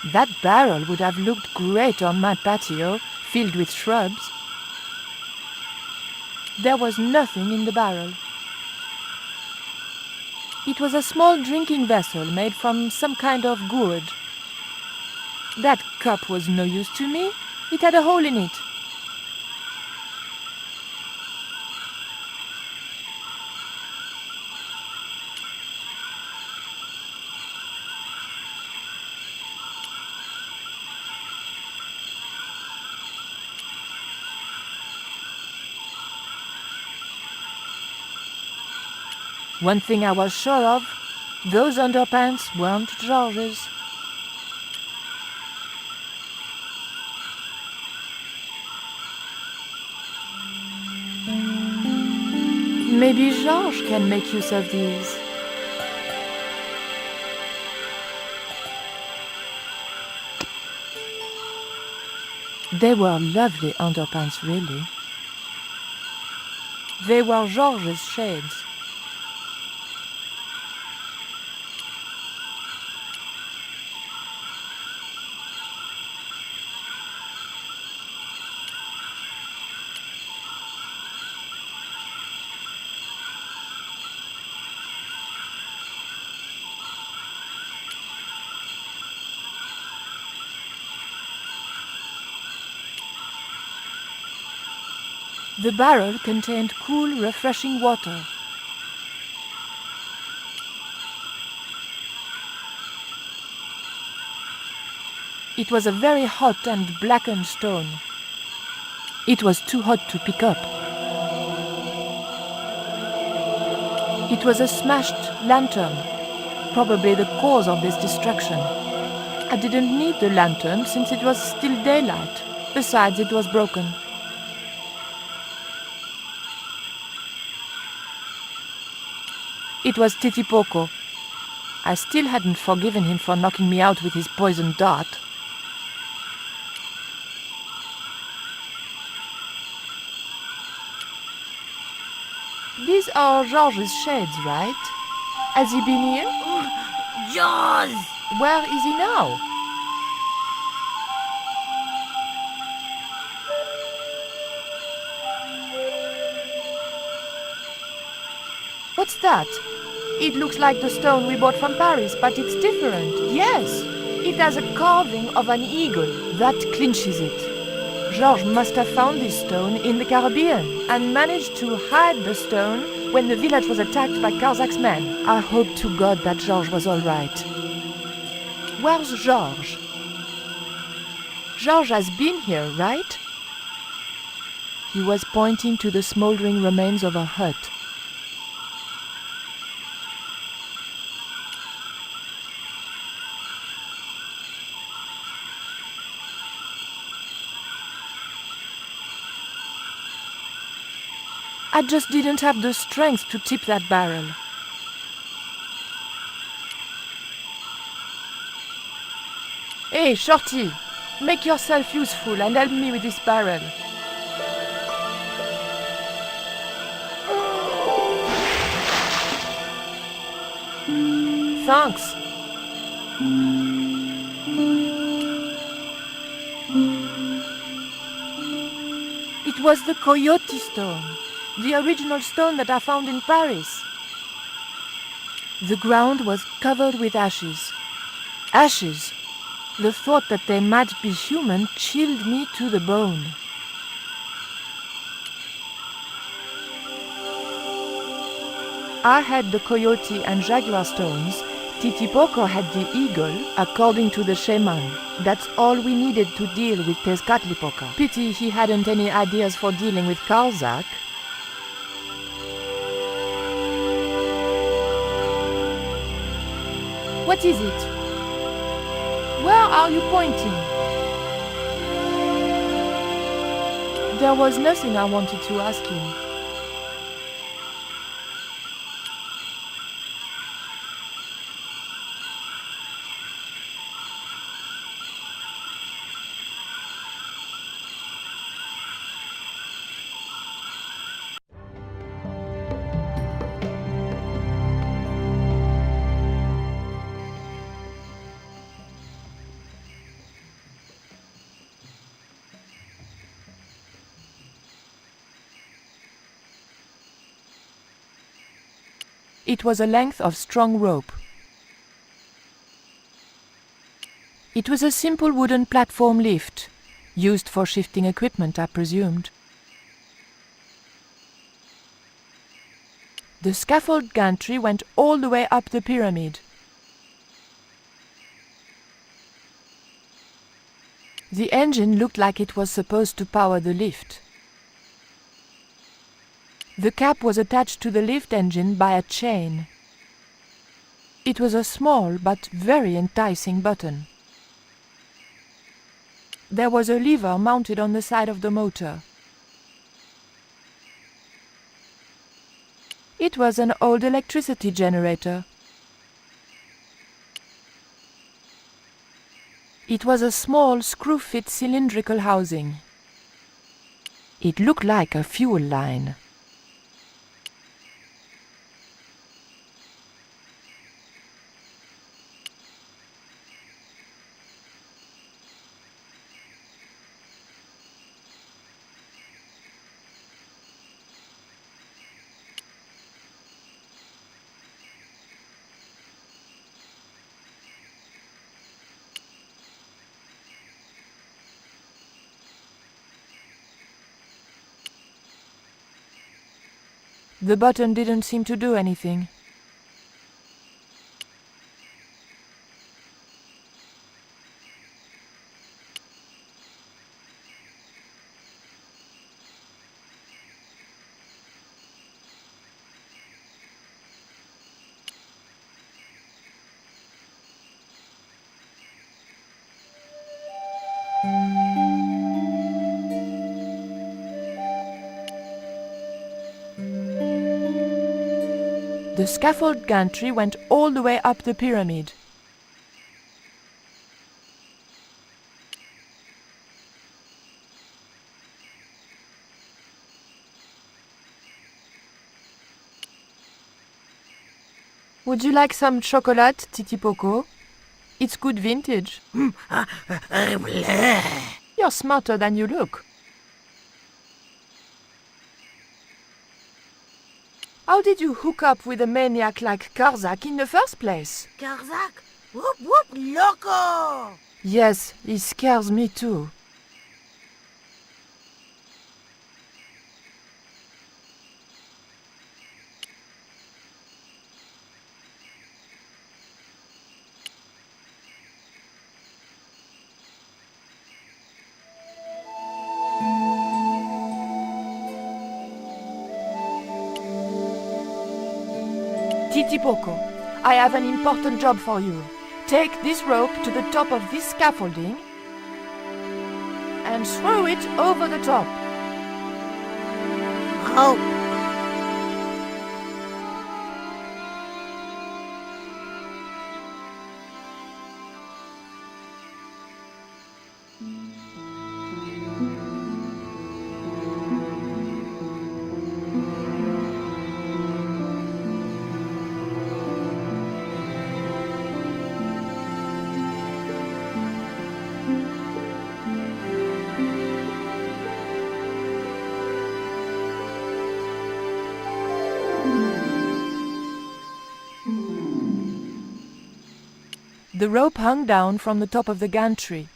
That barrel would have looked great on my patio, filled with shrubs. There was nothing in the barrel. It was a small drinking vessel made from some kind of gourd. That cup was no use to me. It had a hole in it. One thing I was sure of, those underpants weren't George's. Maybe George can make use of these. They were lovely underpants, really. They were George's shades. The barrel contained cool, refreshing water. It was a very hot and blackened stone. It was too hot to pick up. It was a smashed lantern, probably the cause of this destruction. I didn't need the lantern since it was still daylight. Besides, it was broken. It was Titipoco. I still hadn't forgiven him for knocking me out with his poisoned dart. These are George's shades, right? Has he been here? Jaws! Where is he now? What's that? It looks like the stone we bought from Paris, but it's different. Yes, it has a carving of an eagle. That clinches it. Georges must have found this stone in the Caribbean and managed to hide the stone when the village was attacked by Carzac's men. I hope to God that Georges was all right. Where's Georges? Georges has been here, right? He was pointing to the smoldering remains of a hut. I just didn't have the strength to tip that barrel. Hey, Shorty, make yourself useful and help me with this barrel. Thanks. It was the coyote stone. The original stone that I found in Paris. The ground was covered with ashes. Ashes! The thought that they might be human chilled me to the bone. I had the coyote and jaguar stones. Titipoco had the eagle, according to the shaman. That's all we needed to deal with Tezcatlipoca. Pity he hadn't any ideas for dealing with Carzak. What is it? Where are you pointing? There was nothing I wanted to ask him. it was a length of strong rope. It was a simple wooden platform lift, used for shifting equipment, I presumed. The scaffold gantry went all the way up the pyramid. The engine looked like it was supposed to power the lift. The cap was attached to the lift engine by a chain. It was a small but very enticing button. There was a lever mounted on the side of the motor. It was an old electricity generator. It was a small screw-fit cylindrical housing. It looked like a fuel line. The button didn't seem to do anything. The scaffold gantry went all the way up the pyramid. Would you like some chocolate, Titi Poco? It's good vintage. You're smarter than you look. How did you hook up with a maniac like Karzak in the first place? Karzak? Whoop whoop loco! Yes, he scares me too. Titi Poco, I have an important job for you. Take this rope to the top of this scaffolding and throw it over the top. Oh, The rope hung down from the top of the gantry.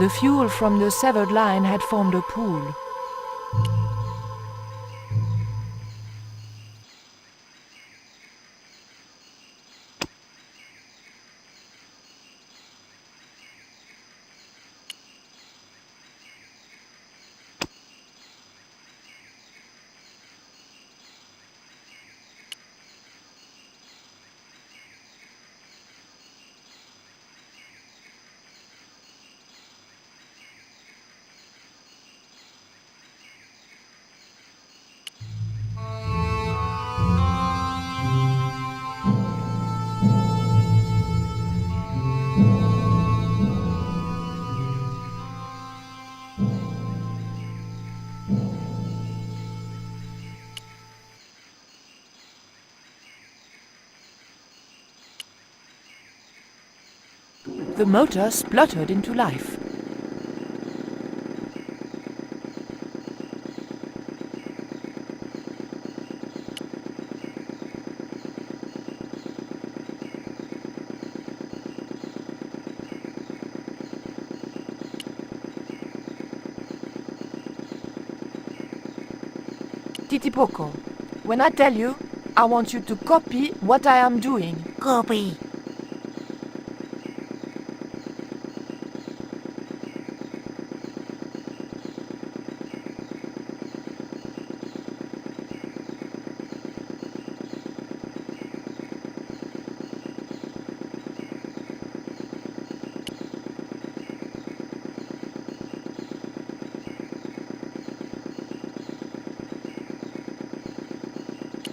The fuel from the severed line had formed a pool. The motor spluttered into life. Titipoco, when I tell you, I want you to copy what I am doing. Copy.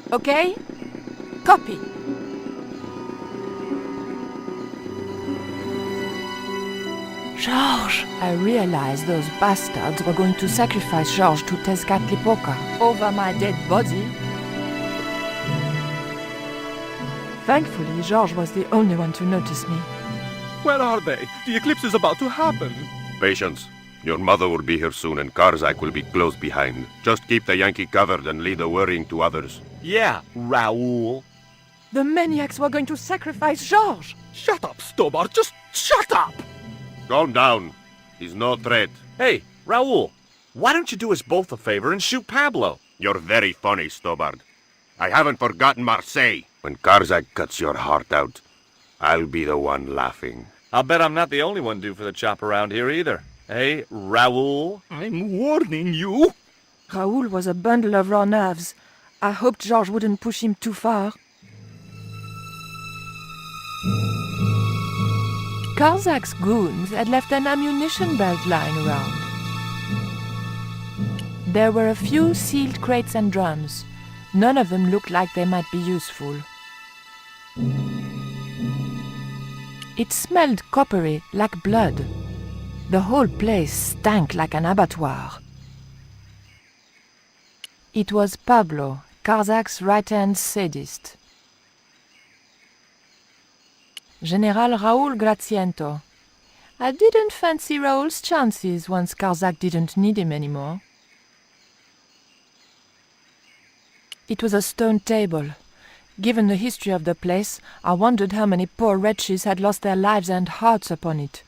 Okay? Copy. Georges! I realized those bastards were going to sacrifice Georges to Tezcatlipoca over my dead body. Thankfully, Georges was the only one to notice me. Where are they? The eclipse is about to happen. Patience. Your mother will be here soon and Karzak will be close behind. Just keep the Yankee covered and leave the worrying to others. Yeah, Raoul. The maniacs were going to sacrifice Georges! Shut up, Stobart. Just shut up! Calm down. He's no threat. Hey, Raoul, why don't you do us both a favor and shoot Pablo? You're very funny, Stobart. I haven't forgotten Marseille. When Karzak cuts your heart out, I'll be the one laughing. I'll bet I'm not the only one due for the chop around here either. Hey, Raoul? I'm warning you. Raoul was a bundle of raw nerves. I hoped Georges wouldn't push him too far. Karzak's goons had left an ammunition belt lying around. There were a few sealed crates and drums. None of them looked like they might be useful. It smelled coppery, like blood. The whole place stank like an abattoir. It was Pablo, Karzak's right-hand sadist. General Raoul Graziento. I didn't fancy Raoul's chances once Karzak didn't need him anymore. It was a stone table. Given the history of the place, I wondered how many poor wretches had lost their lives and hearts upon it.